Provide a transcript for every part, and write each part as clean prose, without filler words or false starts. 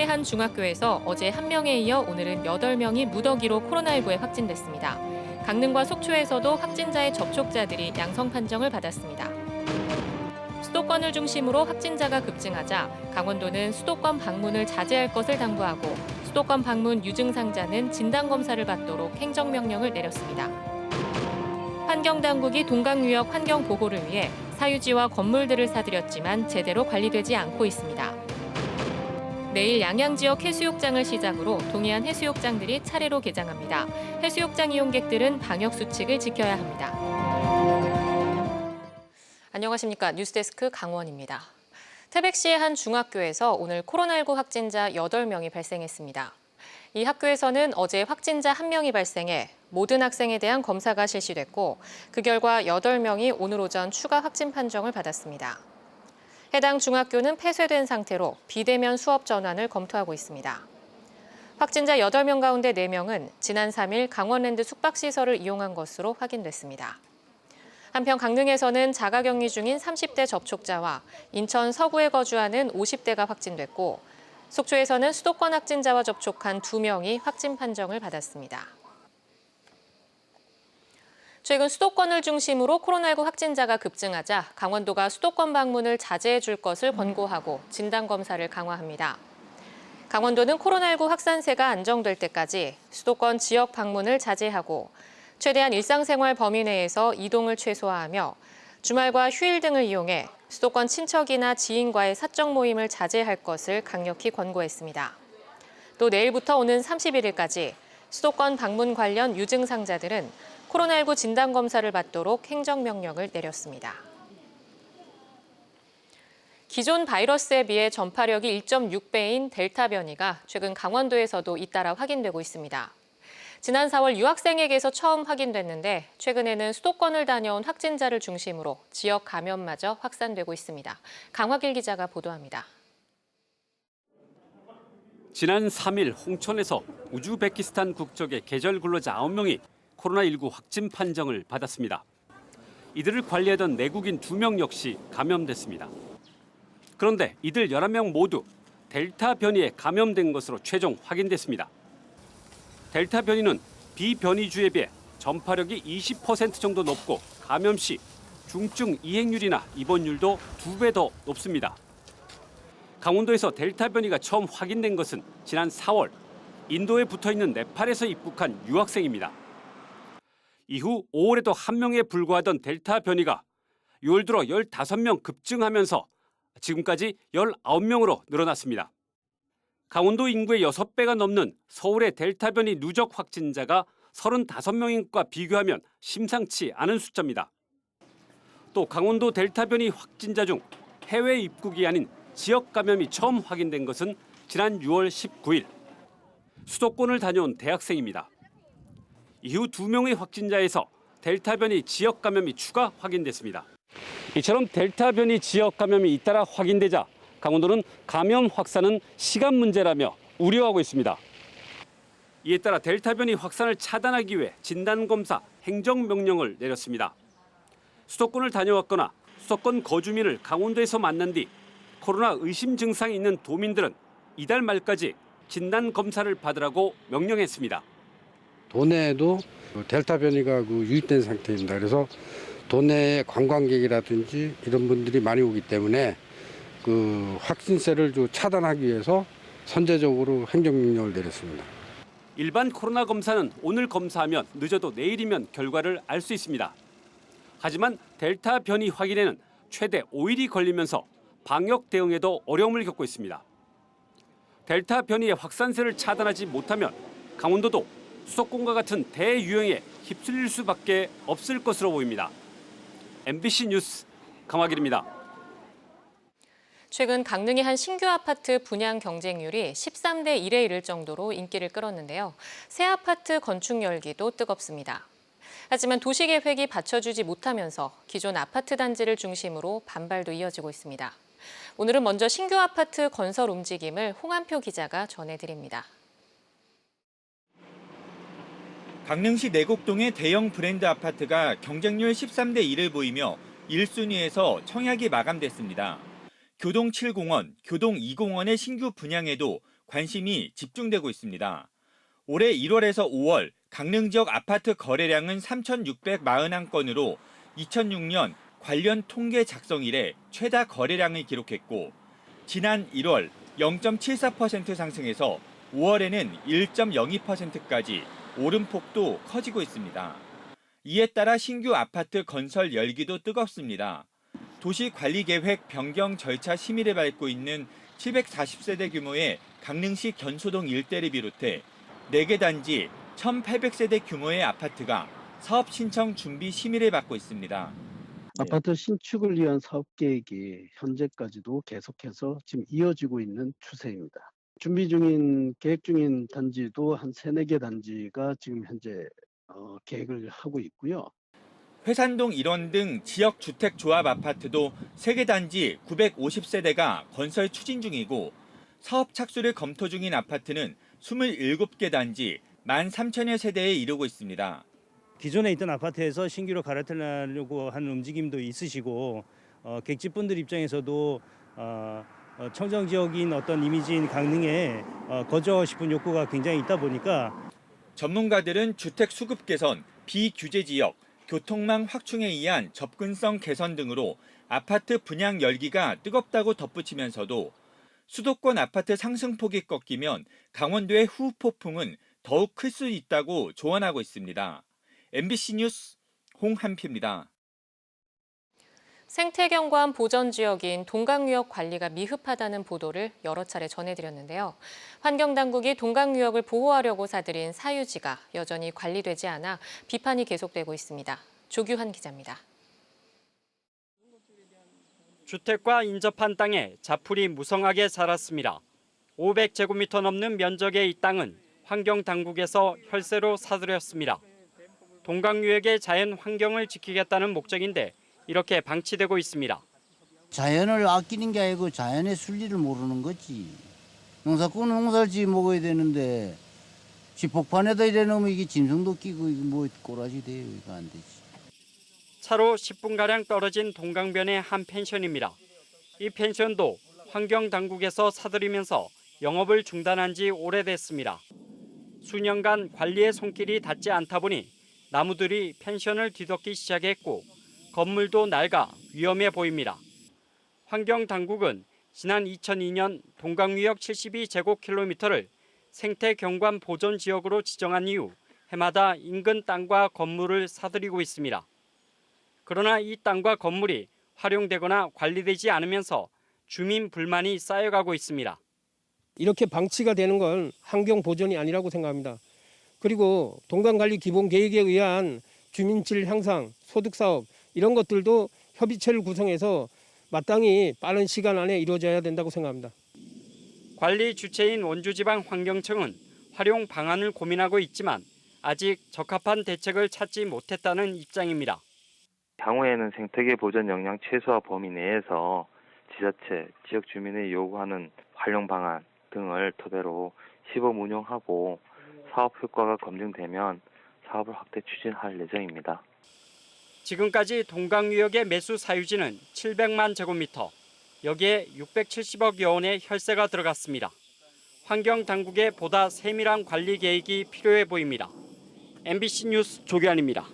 한 중학교에서 어제 1명에 이어 오늘은 8명이 무더기로 코로나19에 확진됐습니다. 강릉과 속초에서도 확진자의 접촉자들이 양성 판정을 받았습니다. 수도권을 중심으로 확진자가 급증하자 강원도는 수도권 방문을 자제할 것을 당부하고 수도권 방문 유증상자는 진단검사를 받도록 행정명령을 내렸습니다. 환경당국이 동강유역 환경보호를 위해 사유지와 건물들을 사들였지만 제대로 관리되지 않고 있습니다. 내일 양양 지역 해수욕장을 시작으로 동해안 해수욕장들이 차례로 개장합니다. 해수욕장 이용객들은 방역수칙을 지켜야 합니다. 안녕하십니까. 뉴스데스크 강원입니다. 태백시의 한 중학교에서 오늘 코로나19 확진자 8명이 발생했습니다. 이 학교에서는 어제 확진자 1명이 발생해 모든 학생에 대한 검사가 실시됐고 그 결과 8명이 오늘 오전 추가 확진 판정을 받았습니다. 해당 중학교는 폐쇄된 상태로 비대면 수업 전환을 검토하고 있습니다. 확진자 8명 가운데 4명은 지난 3일 강원랜드 숙박시설을 이용한 것으로 확인됐습니다. 한편 강릉에서는 자가격리 중인 30대 접촉자와 인천 서구에 거주하는 50대가 확진됐고 속초에서는 수도권 확진자와 접촉한 2명이 확진 판정을 받았습니다. 최근 수도권을 중심으로 코로나19 확진자가 급증하자 강원도가 수도권 방문을 자제해 줄 것을 권고하고 진단검사를 강화합니다. 강원도는 코로나19 확산세가 안정될 때까지 수도권 지역 방문을 자제하고 최대한 일상생활 범위 내에서 이동을 최소화하며 주말과 휴일 등을 이용해 수도권 친척이나 지인과의 사적 모임을 자제할 것을 강력히 권고했습니다. 또 내일부터 오는 31일까지 수도권 방문 관련 유증상자들은 코로나19 진단검사를 받도록 행정명령을 내렸습니다. 기존 바이러스에 비해 전파력이 1.6배인 델타 변이가 최근 강원도에서도 잇따라 확인되고 있습니다. 지난 4월 유학생에게서 처음 확인됐는데 최근에는 수도권을 다녀온 확진자를 중심으로 지역 감염마저 확산되고 있습니다. 강화길 기자가 보도합니다. 지난 3일 홍천에서 우즈베키스탄 국적의 계절 근로자 9명이 코로나19 확진 판정을 받았습니다. 이들을 관리하던 내국인 2명 역시 감염됐습니다. 그런데 이들 11명 모두 델타 변이에 감염된 것으로 최종 확인됐습니다. 델타 변이는 비변이주에 비해 전파력이 20% 정도 높고 감염 시 중증 이행률이나 입원율도 2배 더 높습니다. 강원도에서 델타 변이가 처음 확인된 것은 지난 4월 인도에 붙어있는 네팔에서 입국한 유학생입니다. 이후 5월에도 1명에 불과하던 델타 변이가 6월 들어 15명 급증하면서 지금까지 19명으로 늘어났습니다. 강원도 인구의 6배가 넘는 서울의 델타 변이 누적 확진자가 35명인 것과 비교하면 심상치 않은 숫자입니다. 또 강원도 델타 변이 확진자 중 해외 입국이 아닌 지역 감염이 처음 확인된 것은 지난 6월 19일 수도권을 다녀온 대학생입니다. 이후 2명의 확진자에서 델타 변이 지역 감염이 추가 확인됐습니다. 이처럼 델타 변이 지역 감염이 잇따라 확인되자 강원도는 감염 확산은 시간 문제라며 우려하고 있습니다. 이에 따라 델타 변이 확산을 차단하기 위해 진단검사 행정명령을 내렸습니다. 수도권을 다녀왔거나 수도권 거주민을 강원도에서 만난 뒤 코로나 의심 증상이 있는 도민들은 이달 말까지 진단검사를 받으라고 명령했습니다. 도내에도 델타 변이가 유입된 상태입니다. 그래서 도내 관광객이라든지 이런 분들이 많이 오기 때문에 확진세를 차단하기 위해서 선제적으로 행정명령을 내렸습니다. 일반 코로나 검사는 오늘 검사하면 늦어도 내일이면 결과를 알 수 있습니다. 하지만 델타 변이 확인에는 최대 5일이 걸리면서 방역 대응에도 어려움을 겪고 있습니다. 델타 변이의 확산세를 차단하지 못하면 강원도도 수도권과 같은 대유행에 휩쓸릴 수밖에 없을 것으로 보입니다. MBC 뉴스 강화길입니다. 최근 강릉의 한 신규 아파트 분양 경쟁률이 13대 1에 이를 정도로 인기를 끌었는데요. 새 아파트 건축 열기도 뜨겁습니다. 하지만 도시계획이 받쳐주지 못하면서 기존 아파트 단지를 중심으로 반발도 이어지고 있습니다. 오늘은 먼저 신규 아파트 건설 움직임을 홍한표 기자가 전해드립니다. 강릉시 내곡동의 대형 브랜드 아파트가 경쟁률 13대 1을 보이며 1순위에서 청약이 마감됐습니다. 교동 7공원, 교동 2공원의 신규 분양에도 관심이 집중되고 있습니다. 올해 1월에서 5월 강릉 지역 아파트 거래량은 3,641건으로 2006년 관련 통계 작성 이래 최다 거래량을 기록했고 지난 1월 0.74% 상승해서 5월에는 1.02%까지 오름폭도 커지고 있습니다. 이에 따라 신규 아파트 건설 열기도 뜨겁습니다. 도시관리계획 변경 절차 심의를 밟고 있는 740세대 규모의 강릉시 견소동 일대를 비롯해 4개 단지 1,800세대 규모의 아파트가 사업 신청 준비 심의를 받고 있습니다. 아파트 신축을 위한 사업 계획이 현재까지도 계속해서 지금 이어지고 있는 추세입니다. 계획 중인 단지도 한 3-4개 단지가 지금 현재 계획을 하고 있고요. 회산동 일원 등 지역 주택조합 아파트도 3개 단지 950세대가 건설 추진 중이고 사업 착수를 검토 중인 아파트는 27개 단지 13,000여 세대에 이르고 있습니다. 기존에 있던 아파트에서 신규로 갈아타려고 하는 움직임도 있으시고 객지분들 입장에서도 청정 지역인 어떤 이미지인 강릉에 거주하고 싶은 욕구가 굉장히 있다 보니까 전문가들은 주택 수급 개선, 비규제 지역, 교통망 확충에 의한 접근성 개선 등으로 아파트 분양 열기가 뜨겁다고 덧붙이면서도 수도권 아파트 상승폭이 꺾이면 강원도의 후폭풍은 더욱 클 수 있다고 조언하고 있습니다. MBC 뉴스 홍한표입니다. 생태경관 보전 지역인 동강유역 관리가 미흡하다는 보도를 여러 차례 전해드렸는데요. 환경당국이 동강유역을 보호하려고 사들인 사유지가 여전히 관리되지 않아 비판이 계속되고 있습니다. 조규환 기자입니다. 주택과 인접한 땅에 자풀이 무성하게 자랐습니다. 500제곱미터 넘는 면적의 이 땅은 환경당국에서 혈세로 사들였습니다. 동강유역의 자연 환경을 지키겠다는 목적인데 이렇게 방치되고 있습니다. 자연을 아끼는 게 아니고 자연의 순리를 모르는 거지. 농사꾼은 농사를 지어 먹어야 되는데 지폭판에다 이래 놓으면 이게 짐승도 끼고 이거 뭐 꼬라지 돼요. 이거 안 되지. 차로 10분가량 떨어진 동강변의 한 펜션입니다. 이 펜션도 환경당국에서 사들이면서 영업을 중단한 지 오래됐습니다. 수년간 관리의 손길이 닿지 않다 보니 나무들이 펜션을 뒤덮기 시작했고 건물도 낡아 위험해 보입니다. 환경당국은 지난 2002년 동강유역 72제곱킬로미터를 생태경관 보존 지역으로 지정한 이후 해마다 인근 땅과 건물을 사들이고 있습니다. 그러나 이 땅과 건물이 활용되거나 관리되지 않으면서 주민 불만이 쌓여가고 있습니다. 이렇게 방치가 되는 건 환경 보존이 아니라고 생각합니다. 그리고 동강관리 기본계획에 의한 주민질 향상, 소득사업 이런 것들도 협의체를 구성해서 마땅히 빠른 시간 안에 이루어져야 된다고 생각합니다. 관리 주체인 원주지방환경청은 활용 방안을 고민하고 있지만 아직 적합한 대책을 찾지 못했다는 입장입니다. 향후에는 생태계 보전 역량 최소화 범위 내에서 지자체, 지역 주민이 요구하는 활용 방안 등을 토대로 시범 운영하고 사업 효과가 검증되면 사업을 확대 추진할 예정입니다. 지금까지 동강유역의 매수 사유지는 700만 제곱미터, 여기에 670억여 원의 혈세가 들어갔습니다. 환경당국의 보다 세밀한 관리 계획이 필요해 보입니다. MBC 뉴스 조규환입니다.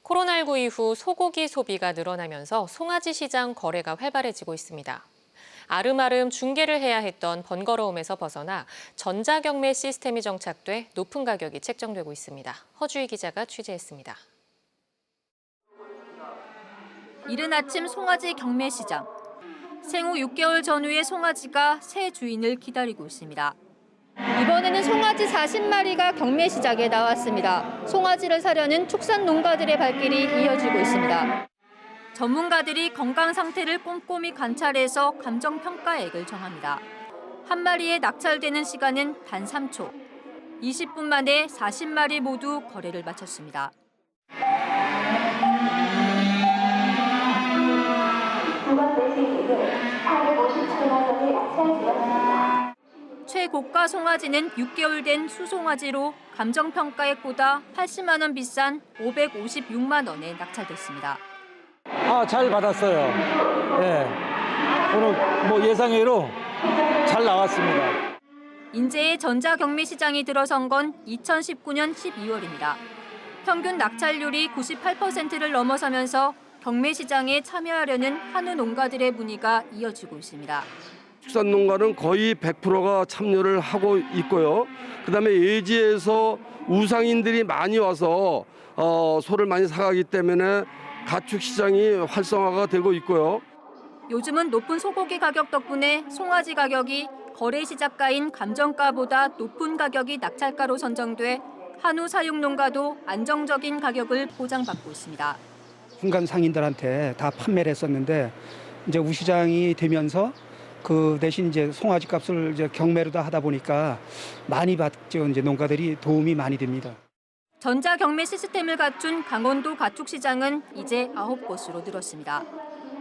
코로나19 이후 소고기 소비가 늘어나면서 송아지 시장 거래가 활발해지고 있습니다. 아름아름 중계를 해야 했던 번거로움에서 벗어나 전자경매 시스템이 정착돼 높은 가격이 책정되고 있습니다. 허주희 기자가 취재했습니다. 이른 아침 송아지 경매시장. 생후 6개월 전후의 송아지가 새 주인을 기다리고 있습니다. 이번에는 송아지 40마리가 경매시장에 나왔습니다. 송아지를 사려는 축산 농가들의 발길이 이어지고 있습니다. 전문가들이 건강 상태를 꼼꼼히 관찰해서 감정평가액을 정합니다. 한 마리에 낙찰되는 시간은 단 3초. 20분 만에 40마리 모두 거래를 마쳤습니다. 최고가 송아지는 6개월 된 수송아지로 감정평가액보다 80만 원 비싼 556만 원에 낙찰됐습니다. 잘 받았어요. 네. 오늘 예상외로 잘 나왔습니다. 인제의 전자경매시장이 들어선 건 2019년 12월입니다. 평균 낙찰률이 98%를 넘어서면서 경매시장에 참여하려는 한우 농가들의 문의가 이어지고 있습니다. 축산 농가는 거의 100%가 참여를 하고 있고요. 그다음에 예지에서 우상인들이 많이 와서 소를 많이 사가기 때문에 가축 시장이 활성화가 되고 있고요. 요즘은 높은 소고기 가격 덕분에 송아지 가격이 거래 시작가인 감정가보다 높은 가격이 낙찰가로 선정돼 한우 사육 농가도 안정적인 가격을 보장받고 있습니다. 중간 상인들한테 다 판매를 했었는데 이제 우시장이 되면서 그 대신 이제 송아지 값을 이제 경매로 다 하다 보니까 많이 받죠. 이제 농가들이 도움이 많이 됩니다. 전자 경매 시스템을 갖춘 강원도 가축시장은 이제 9곳으로 늘었습니다.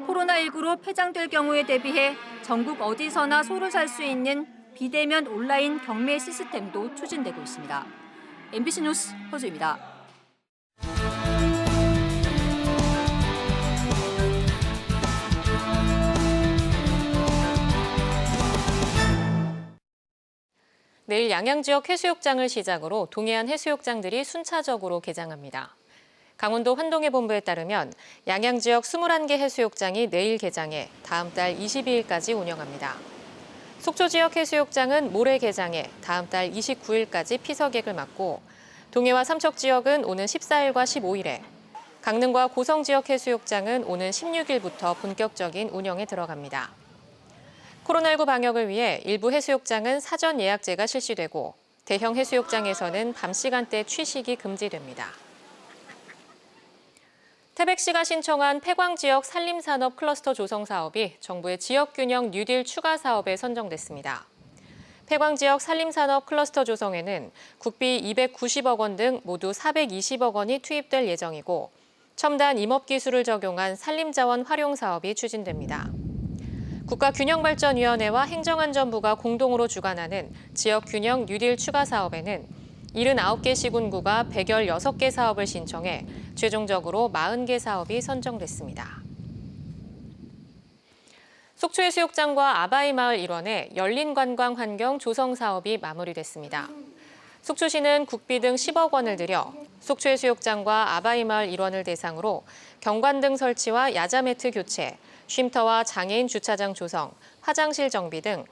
코로나19로 폐장될 경우에 대비해 전국 어디서나 소를 살 수 있는 비대면 온라인 경매 시스템도 추진되고 있습니다. MBC 뉴스 허주입니다. 내일 양양 지역 해수욕장을 시작으로 동해안 해수욕장들이 순차적으로 개장합니다. 강원도 환동해 본부에 따르면 양양 지역 21개 해수욕장이 내일 개장해 다음 달 22일까지 운영합니다. 속초 지역 해수욕장은 모레 개장해 다음 달 29일까지 피서객을 맞고 동해와 삼척 지역은 오는 14일과 15일에 강릉과 고성 지역 해수욕장은 오는 16일부터 본격적인 운영에 들어갑니다. 코로나19 방역을 위해 일부 해수욕장은 사전 예약제가 실시되고 대형 해수욕장에서는 밤 시간대 취식이 금지됩니다. 태백시가 신청한 폐광 지역 산림산업 클러스터 조성 사업이 정부의 지역균형 뉴딜 추가 사업에 선정됐습니다. 폐광 지역 산림산업 클러스터 조성에는 국비 290억 원 등 모두 420억 원이 투입될 예정이고 첨단 임업기술을 적용한 산림자원 활용 사업이 추진됩니다. 국가균형발전위원회와 행정안전부가 공동으로 주관하는 지역균형 뉴딜 추가 사업에는 79개 시군구가 116개 사업을 신청해 최종적으로 40개 사업이 선정됐습니다. 속초해수욕장과 아바이마을 일원의 열린 관광 환경 조성 사업이 마무리됐습니다. 속초시는 국비 등 10억 원을 들여 속초해수욕장과 아바이마을 일원을 대상으로 경관등 설치와 야자 매트 교체, 쉼터와 장애인 주차장 조성, 화장실 정비 등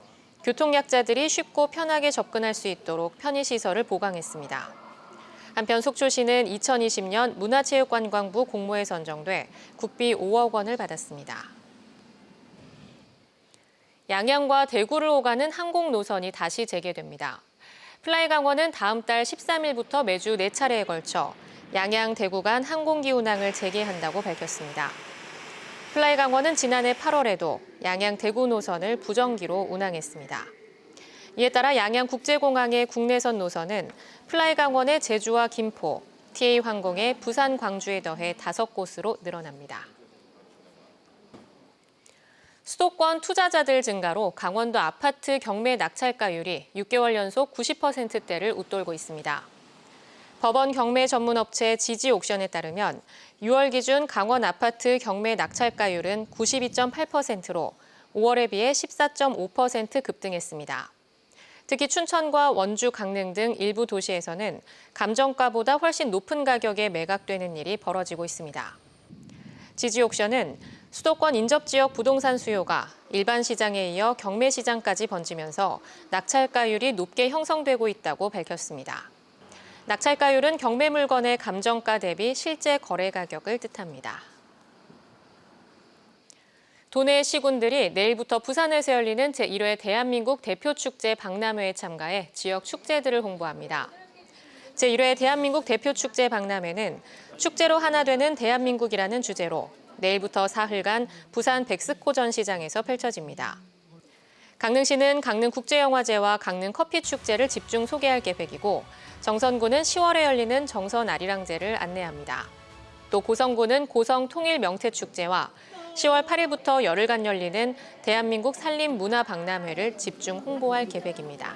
교통약자들이 쉽고 편하게 접근할 수 있도록 편의시설을 보강했습니다. 한편 속초시는 2020년 문화체육관광부 공모에 선정돼 국비 5억 원을 받았습니다. 양양과 대구를 오가는 항공 노선이 다시 재개됩니다. 플라이강원은 다음 달 13일부터 매주 4차례에 걸쳐 양양, 대구 간 항공기 운항을 재개한다고 밝혔습니다. 플라이강원은 지난해 8월에도 양양, 대구 노선을 부정기로 운항했습니다. 이에 따라 양양국제공항의 국내선 노선은 플라이강원의 제주와 김포, TA항공의 부산, 광주에 더해 5곳으로 늘어납니다. 수도권 투자자들 증가로 강원도 아파트 경매 낙찰가율이 6개월 연속 90%대를 웃돌고 있습니다. 법원 경매 전문 업체 지지옥션에 따르면 6월 기준 강원 아파트 경매 낙찰가율은 92.8%로 5월에 비해 14.5% 급등했습니다. 특히 춘천과 원주, 강릉 등 일부 도시에서는 감정가보다 훨씬 높은 가격에 매각되는 일이 벌어지고 있습니다. 지지옥션은 수도권 인접지역 부동산 수요가 일반 시장에 이어 경매 시장까지 번지면서 낙찰가율이 높게 형성되고 있다고 밝혔습니다. 낙찰가율은 경매 물건의 감정가 대비 실제 거래 가격을 뜻합니다. 도내 시군들이 내일부터 부산에서 열리는 제1회 대한민국 대표축제 박람회에 참가해 지역 축제들을 홍보합니다. 제1회 대한민국 대표축제 박람회는 축제로 하나 되는 대한민국이라는 주제로 내일부터 사흘간 부산 백스코 전시장에서 펼쳐집니다. 강릉시는 강릉국제영화제와 강릉커피축제를 집중 소개할 계획이고 정선구는 10월에 열리는 정선 아리랑제를 안내합니다. 또 고성구는 고성 통일명태축제와 10월 8일부터 열흘간 열리는 대한민국 산림문화박람회를 집중 홍보할 계획입니다.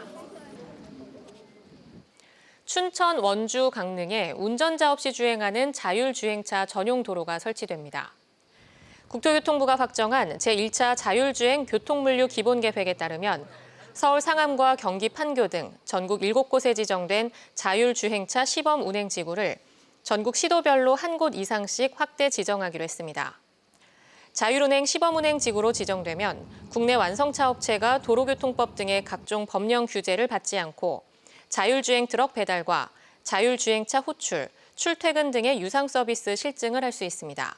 춘천, 원주, 강릉에 운전자 없이 주행하는 자율주행차 전용 도로가 설치됩니다. 국토교통부가 확정한 제1차 자율주행 교통물류 기본계획에 따르면 서울 상암과 경기 판교 등 전국 7곳에 지정된 자율주행차 시범 운행 지구를 전국 시도별로 한 곳 이상씩 확대 지정하기로 했습니다. 자율운행 시범운행 지구로 지정되면 국내 완성차 업체가 도로교통법 등의 각종 법령 규제를 받지 않고 자율주행 트럭 배달과 자율주행차 호출, 출퇴근 등의 유상 서비스 실증을 할 수 있습니다.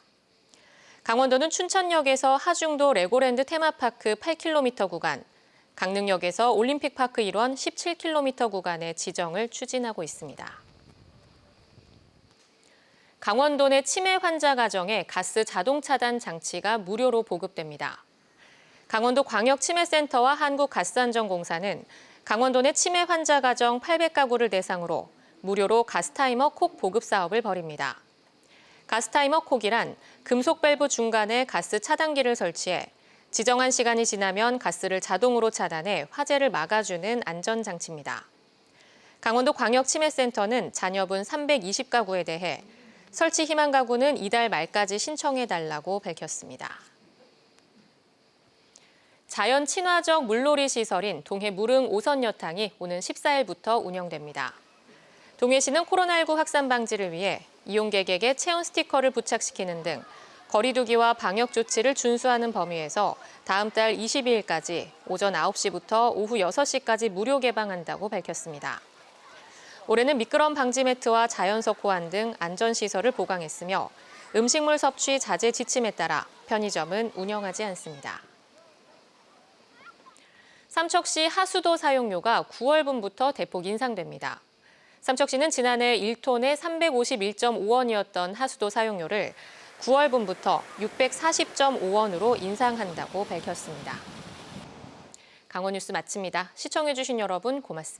강원도는 춘천역에서 하중도 레고랜드 테마파크 8km 구간, 강릉역에서 올림픽파크 일원 17km 구간의 지정을 추진하고 있습니다. 강원도 내 치매 환자 가정에 가스 자동 차단 장치가 무료로 보급됩니다. 강원도 광역치매센터와 한국가스안전공사는 강원도 내 치매 환자 가정 800가구를 대상으로 무료로 가스타이머 콕 보급 사업을 벌입니다. 가스타이머 콕이란 금속 밸브 중간에 가스 차단기를 설치해 지정한 시간이 지나면 가스를 자동으로 차단해 화재를 막아주는 안전장치입니다. 강원도 광역치매센터는 자녀분 320가구에 대해 설치 희망 가구는 이달 말까지 신청해달라고 밝혔습니다. 자연 친화적 물놀이 시설인 동해 무릉 오선여탕이 오는 14일부터 운영됩니다. 동해시는 코로나19 확산 방지를 위해 이용객에게 체온 스티커를 부착시키는 등 거리 두기와 방역 조치를 준수하는 범위에서 다음 달 22일까지 오전 9시부터 오후 6시까지 무료 개방한다고 밝혔습니다. 올해는 미끄럼 방지 매트와 자연석 호환 등 안전시설을 보강했으며 음식물 섭취 자제 지침에 따라 편의점은 운영하지 않습니다. 삼척시 하수도 사용료가 9월분부터 대폭 인상됩니다. 삼척시는 지난해 1톤에 351.5원이었던 하수도 사용료를 9월분부터 640.5원으로 인상한다고 밝혔습니다. 강원 뉴스 마칩니다. 시청해주신 여러분 고맙습니다.